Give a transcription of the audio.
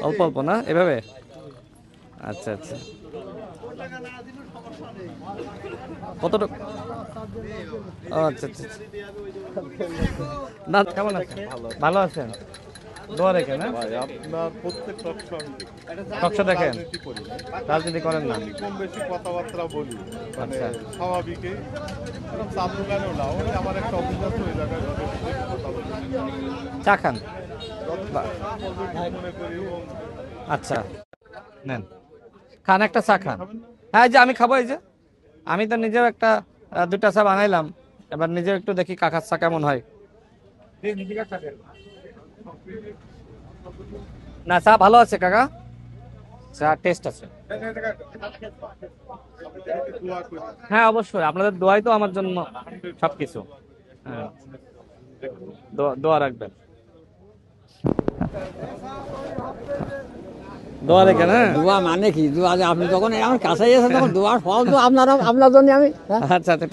অল্প অল্প না এভাবে? আচ্ছা আচ্ছা, কতটুকু? ও আচ্ছা আচ্ছা আচ্ছা। না কেমন আছেন? ভালো আছেন? দোয়া রেখেন। হ্যাঁ, ভাই আপনার প্রত্যেক টকশো দেখেন? রাজনীতি করেন না? কম বেশি কথাবার্তা বলি, মানে আচ্ছা। স্বাভাবিকই। চার দোকানেও না, ওই আমার একটা অভিজ্ঞতা ওই জায়গায় কথা বলি, চা খান? মনে করি। এবং আচ্ছা, নেন খান, একটা চা খান। হ্যাঁ, এই যে আমি খাবো। এই যে আমি তো নিজেও একটা দুটা চা বানাইলাম, এবার নিজেও একটু দেখি কাকার চা কেমন হয়। না, চা ভালো আছে কাকা, চা টেস্ট আছে। দোয়া করি। হ্যাঁ অবশ্যই, আপনাদের দোয়াই তো আমার জন্য সবকিছু। হ্যাঁ, দোয়া রাখবেন, দোয়া রেখেন। হ্যাঁ দোয়া মানে কি? দোয়া যে আপনি যখন আমার কাছে এসেছেন তখন দোয়ার ফল তো আপনার জন্য আমি আচ্ছা আচ্ছা, ঠিক।